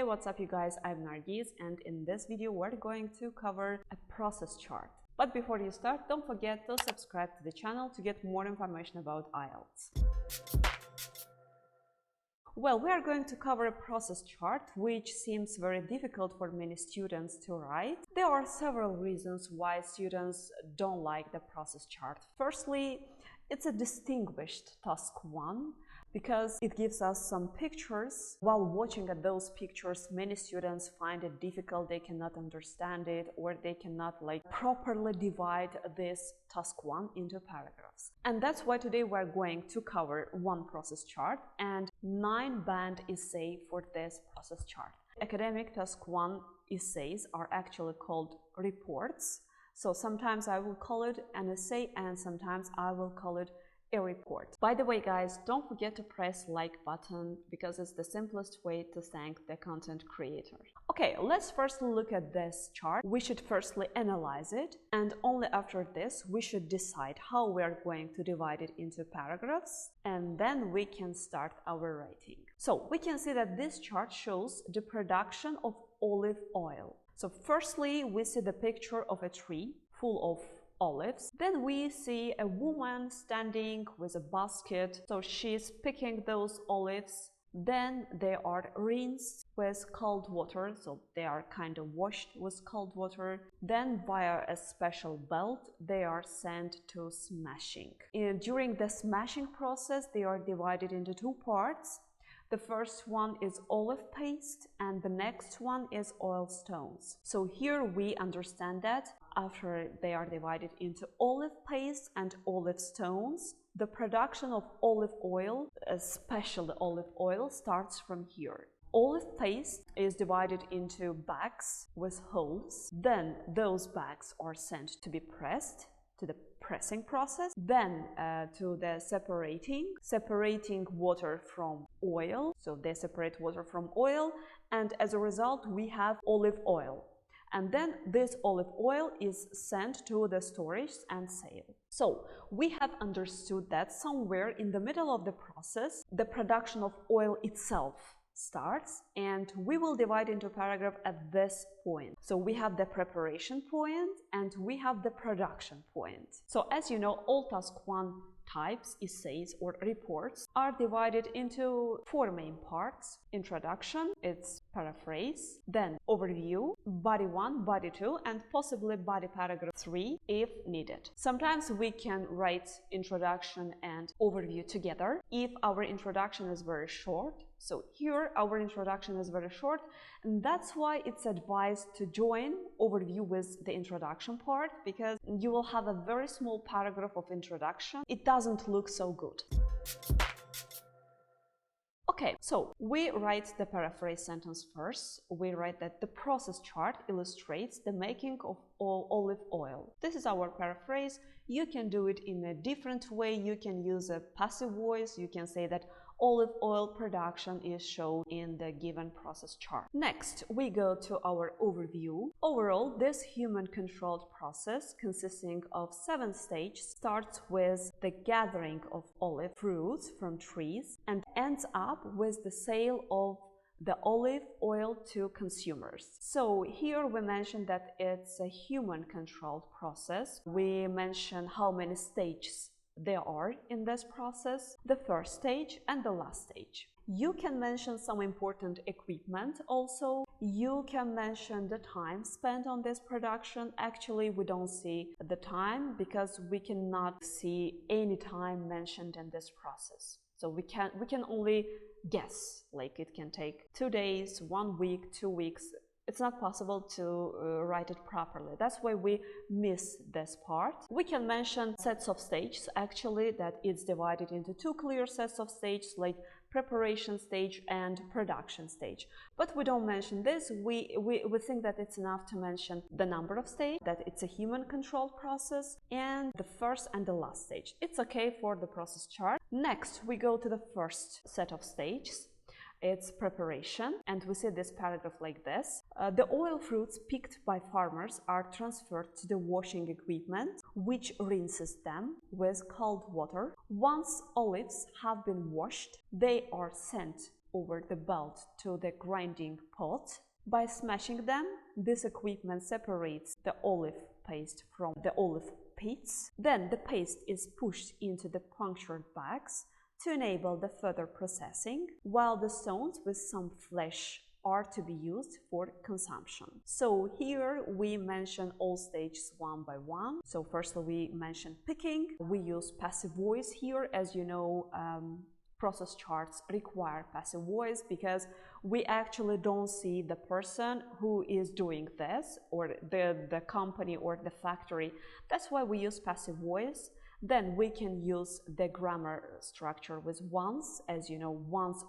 Hey, what's up you guys, I'm Nargis, and in this video we're going to cover a process chart. But before you start, don't forget to subscribe to the channel to get more information about IELTS. Well, we are going to cover a process chart which seems very difficult for many students to write. There are several reasons why students don't like the process chart. Firstly, it's a distinguished task 1 because it gives us some pictures. While watching at those pictures, many students find it difficult, they cannot understand it, or they cannot properly divide this task 1 into paragraphs. And that's why today we're going to cover one process chart and 9-band essay for this process chart. Academic task 1 essays are actually called reports. So sometimes I will call it an essay and sometimes I will call it a report. By the way guys, don't forget to press like button because it's the simplest way to thank the content creator. Okay, let's first look at this chart. We should firstly analyze it, and only after this we should decide how we are going to divide it into paragraphs, and then we can start our writing. So we can see that this chart shows the production of olive oil. So firstly we see the picture of a tree full of olives. Then we see a woman standing with a basket, so she's picking those olives. Then they are rinsed with cold water, so they are kind of washed with cold water. Then via a special belt they are sent to smashing. During the smashing process they are divided into two parts. The first one is olive paste and the next one is oil stones. So here we understand that after they are divided into olive paste and olive stones, the production of olive oil, especially olive oil, starts from here. Olive paste is divided into bags with holes. Then those bags are sent to be pressed, to the pressing process, then to the separating water from oil. So they separate water from oil, and as a result we have olive oil. And then this olive oil is sent to the storage and sale. So we have understood that somewhere in the middle of the process the production of oil itself starts, and we will divide into paragraph at this point. So we have the preparation point and we have the production point. So as you know, all task 1 types, essays or reports, are divided into 4 main parts: introduction, its paraphrase, then overview, body 1, body 2, and possibly body paragraph 3 if needed. Sometimes we can write introduction and overview together if our introduction is very short. So here our introduction is very short, and that's why it's advised to join overview with the introduction part, because you will have a very small paragraph of introduction. It doesn't look so good. Okay, so we write the paraphrase sentence first. We write that the process chart illustrates the making of olive oil. This is our paraphrase. You can do it in a different way. You can use a passive voice. You can say that olive oil production is shown in the given process chart. Next, we go to our overview. Overall, this human-controlled process, consisting of 7 stages, starts with the gathering of olive fruits from trees and ends up with the sale of the olive oil to consumers. So here we mentioned that it's a human-controlled process. We mention how many stages there are in this process, the first stage and the last stage. You can mention some important equipment also. You can mention the time spent on this production. Actually, we don't see the time because we cannot see any time mentioned in this process. So we can only guess, like it can take 2 days, 1 week, 2 weeks. It's not possible to write it properly. That's why we miss this part. We can mention sets of stages, actually, that it's divided into 2 clear sets of stages, like preparation stage and production stage. But we don't mention this. We think that it's enough to mention the number of stages, that it's a human-controlled process, and the first and the last stage. It's okay for the process chart. Next, we go to the first set of stages. It's preparation, and we see this paragraph like this. The oil fruits picked by farmers are transferred to the washing equipment, which rinses them with cold water. Once olives have been washed, they are sent over the belt to the grinding pot. By smashing them, this equipment separates the olive paste from the olive pits. Then the paste is pushed into the punctured bags to enable the further processing, while the stones with some flesh are to be used for consumption. So here we mention all stages one by one. So firstly we mention picking. We use passive voice here. As you know, process charts require passive voice because we actually don't see the person who is doing this, or the company or the factory. That's why we use passive voice. Then we can use the grammar structure with once. As you know, once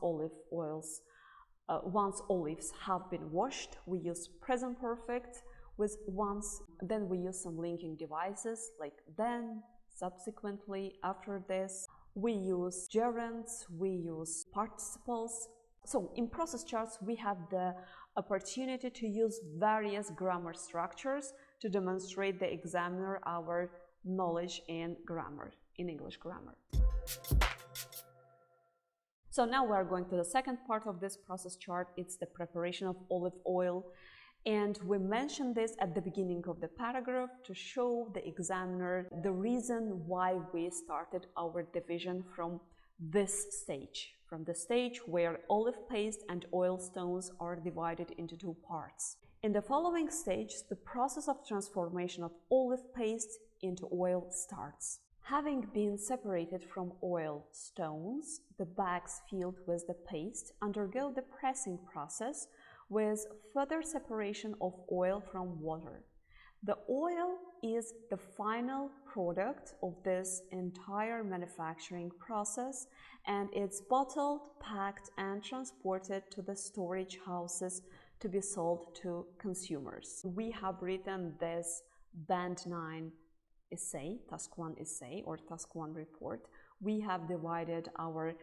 olives have been washed, we use present perfect with once. Then we use some linking devices like then, subsequently, after this. We use gerunds, we use participles. So in process charts, we have the opportunity to use various grammar structures to demonstrate the examiner our knowledge in grammar, in English grammar. So now we are going to the second part of this process chart. It's the preparation of olive oil. And we mentioned this at the beginning of the paragraph to show the examiner the reason why we started our division from this stage, from the stage where olive paste and oil stones are divided into two parts. In the following stage, the process of transformation of olive paste into oil starts. Having been separated from oil stones, the bags filled with the paste undergo the pressing process with further separation of oil from water. The oil is the final product of this entire manufacturing process, and it's bottled, packed, and transported to the storage houses to be sold to consumers. We have written this Band 9 essay, Task 1 essay or Task 1 report. We have divided our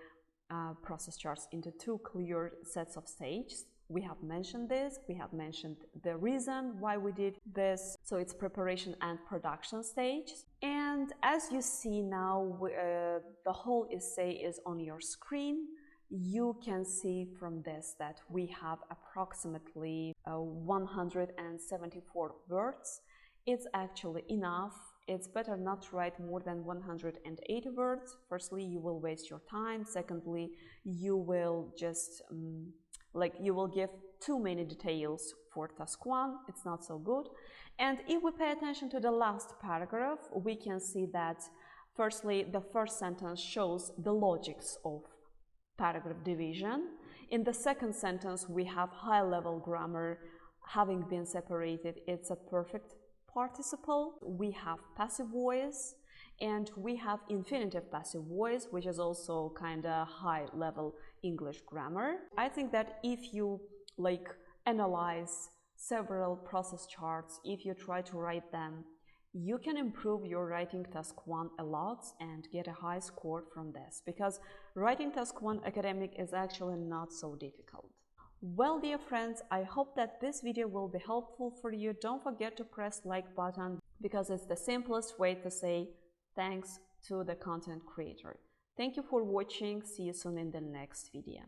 process charts into two clear sets of stages. We have mentioned this, we have mentioned the reason why we did this. So it's preparation and production stage. And as you see now, the whole essay is on your screen. You can see from this that we have approximately 174 words. It's actually enough. It's better not to write more than 108 words. Firstly, you will waste your time. Secondly, you will just you will give too many details for task 1. It's not so good. And if we pay attention to the last paragraph, we can see that firstly, the first sentence shows the logics of paragraph division. In the second sentence, we have high-level grammar having been separated. It's a perfect participle. We have passive voice, and we have infinitive passive voice, which is also kind of high-level English grammar. I think that if you analyze several process charts, if you try to write them, you can improve your writing task 1 a lot and get a high score from this, because writing task 1 academic is actually not so difficult. Well, dear friends, I hope that this video will be helpful for you. Don't forget to press like button, because it's the simplest way to say thanks to the content creator. Thank you for watching. See you soon in the next video.